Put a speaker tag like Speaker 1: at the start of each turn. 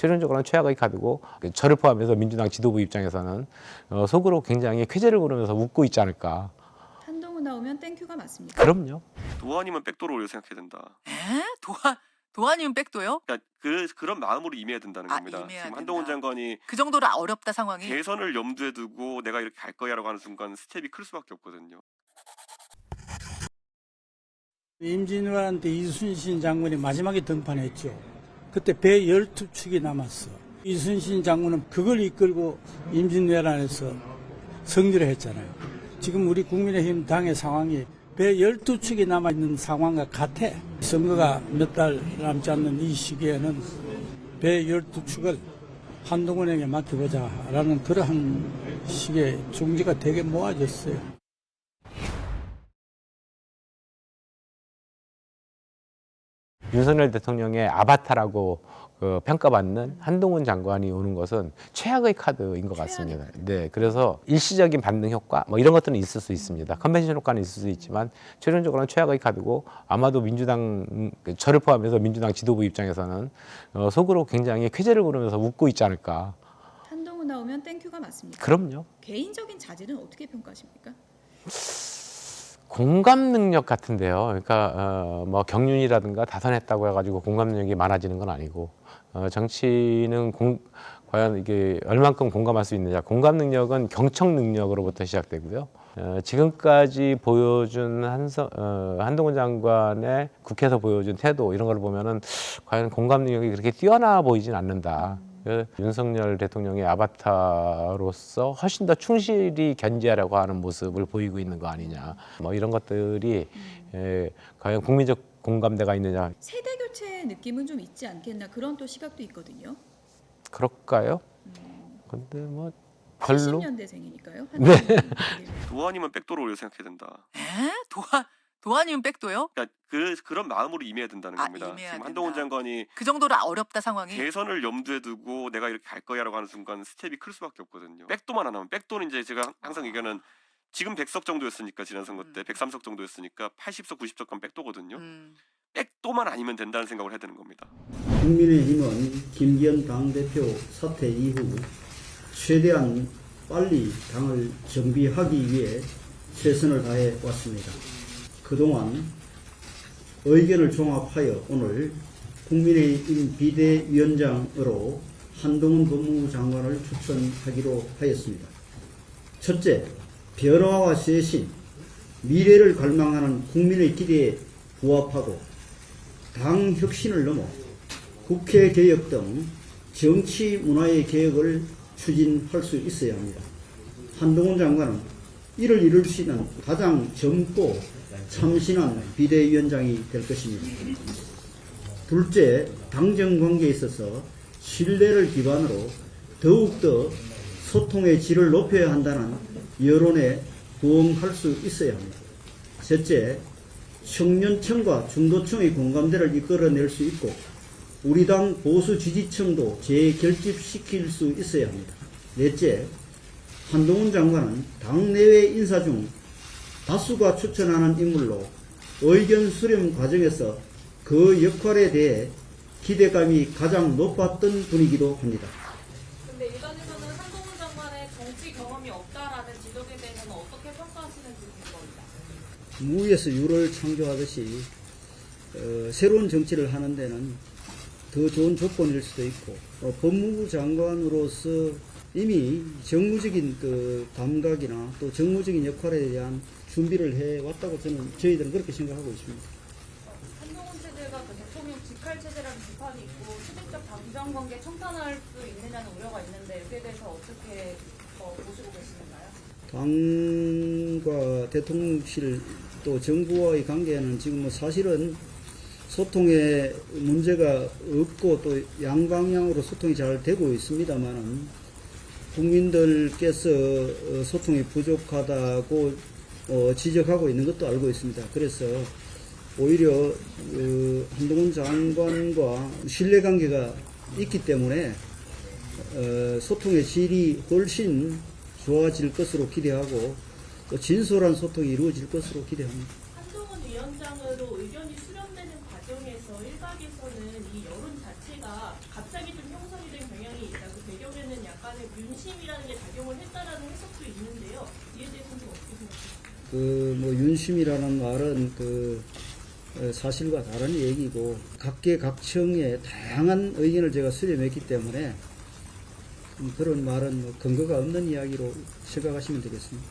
Speaker 1: 최종적으로는 최악의 카드고 저를 포함해서 민주당 지도부 입장에서는 속으로 굉장히 쾌재를 부르면서 웃고 있지 않을까.
Speaker 2: 한동훈 나오면 땡큐가 맞습니까?
Speaker 1: 그럼요.
Speaker 3: 도안이면 백도로 올려 생각해야 된다.
Speaker 4: 도안이면 백도요?
Speaker 3: 그러니까 그런 마음으로 임해야 된다는 겁니다.
Speaker 4: 임해야
Speaker 3: 지금 한동훈
Speaker 4: 된다.
Speaker 3: 장관이
Speaker 4: 그 정도로 어렵다 상황이.
Speaker 3: 대선을 염두에 두고 내가 이렇게 갈 거야라고 하는 순간 스텝이 클 수밖에 없거든요.
Speaker 5: 임진왜란 때 이순신 장군이 마지막에 등판했죠. 그때 배 12축이 남았어. 이순신 장군은 그걸 이끌고 임진왜란에서 승리를 했잖아요. 지금 우리 국민의힘 당의 상황이 배 12축이 남아있는 상황과 같아. 선거가 몇 달 남지 않는 이 시기에는 배 12축을 한동훈에게 맡겨보자라는 그러한 식의 중지가 되게 모아졌어요.
Speaker 1: 윤석열 대통령의 아바타라고 평가받는 한동훈 장관이 오는 것은 최악의 카드인 것 같습니다. 네, 그래서 일시적인 반등 효과 뭐 이런 것들은 있을 수 있습니다. 컨벤션 효과는 있을 수 있지만 최종적으로는 최악의 카드고 아마도 민주당 저를 포함해서 민주당 지도부 입장에서는 속으로 굉장히 쾌재를 부르면서 웃고 있지 않을까.
Speaker 2: 한동훈 나오면 땡큐가 맞습니까?
Speaker 1: 그럼요.
Speaker 2: 개인적인 자질은 어떻게 평가하십니까?
Speaker 1: 공감 능력 같은데요. 그러니까 뭐 경륜이라든가 다선했다고 해가지고 공감 능력이 많아지는 건 아니고 정치는 과연 이게 얼만큼 공감할 수 있느냐. 공감 능력은 경청 능력으로부터 시작되고요. 지금까지 보여준 한동훈 장관의 국회에서 보여준 태도 이런 걸 보면은 과연 공감 능력이 그렇게 뛰어나 보이진 않는다. 윤석열 대통령의 아바타로서 훨씬 더 충실히 견제하려고 하는 모습을 보이고 있는 거 아니냐. 뭐 이런 것들이 과연 국민적 공감대가 있느냐.
Speaker 2: 세대 교체 느낌은 좀 있지 않겠나 그런 또 시각도 있거든요.
Speaker 1: 그럴까요? 근데 뭐 별로.
Speaker 2: 80년대생이니까요.
Speaker 1: 네.
Speaker 3: 도안이면 백도로 올려 생각해야 된다.
Speaker 4: 도안이면 백도요?
Speaker 3: 그러니까 그런 마음으로 임해야 된다는 겁니다.
Speaker 4: 임해야
Speaker 3: 지금 한동훈
Speaker 4: 된다.
Speaker 3: 장관이
Speaker 4: 그 정도로 어렵다 상황이.
Speaker 3: 대선을 염두에 두고 내가 이렇게 갈 거야라고 하는 순간 스텝이 클 수밖에 없거든요. 백도만 안 하면 백도는 이제 제가 항상 얘기하는 지금 100석 정도였으니까 지난 선거 때 103석 정도였으니까 80석 90석 간 백도거든요. 백도만 아니면 된다는 생각을 해야 되는 겁니다.
Speaker 6: 국민의힘은 김기현 당대표 사퇴 이후 최대한 빨리 당을 정비하기 위해 최선을 다해 왔습니다. 그동안 의견을 종합하여 오늘 국민의힘 비대위원장으로 한동훈 법무부 장관을 추천하기로 하였습니다. 첫째, 변화와 쇄신, 미래를 갈망하는 국민의 기대에 부합하고 당 혁신을 넘어 국회 개혁 등 정치 문화의 개혁을 추진할 수 있어야 합니다. 한동훈 장관은 이를 이룰 수 있는 가장 젊고 참신한 비대위원장이 될 것입니다. 둘째, 당정 관계에 있어서 신뢰를 기반으로 더욱더 소통의 질을 높여야 한다는 여론에 부응할 수 있어야 합니다. 셋째, 청년층과 중도층의 공감대를 이끌어낼 수 있고 우리 당 보수 지지층도 재결집시킬 수 있어야 합니다. 넷째, 한동훈 장관은 당내외 인사 중 다수가 추천하는 인물로 의견 수렴 과정에서 그 역할에 대해 기대감이 가장 높았던 분이기도 합니다.
Speaker 7: 근데 일각에서는 한동훈 장관의 정치 경험이 없다라는 지적에 대해서는 어떻게 평가하시는지 궁금합니다.
Speaker 6: 무에서 유를 창조하듯이 새로운 정치를 하는 데는 더 좋은 조건일 수도 있고 법무부 장관으로서 이미 정무적인 감각이나 또 정무적인 역할에 대한 준비를 해왔다고 저희들은 그렇게 생각하고 있습니다.
Speaker 7: 한동훈 체제가 대통령 직할 체제라는 비판이 있고 수직적 당정 관계 청산할 수 있느냐는 우려가 있는데 여기에 대해서 어떻게 보시고 계시는가요?
Speaker 6: 당과 대통령실 또 정부와의 관계는 지금 사실은 소통에 문제가 없고 또 양방향으로 소통이 잘 되고 있습니다만은 국민들께서 소통이 부족하다고 지적하고 있는 것도 알고 있습니다. 그래서 오히려 한동훈 장관과 신뢰관계가 있기 때문에 소통의 질이 훨씬 좋아질 것으로 기대하고 또 진솔한 소통이 이루어질 것으로 기대합니다.
Speaker 7: 한동훈 위원장으로 의견이 수렴되는 과정에서
Speaker 8: 일각에서는 이 여론 자체가 갑자기 좀 형성이 된 경향이 있다. 그 배경에는 약간의 윤심이라는 게 작용을 했다라는 해석도 있는데요. 이에 대해서는 좀 어떻게 생각하세요?
Speaker 6: 뭐 윤심이라는 말은 사실과 다른 얘기고 각계각층의 다양한 의견을 제가 수렴했기 때문에 그런 말은 근거가 없는 이야기로 생각하시면 되겠습니다.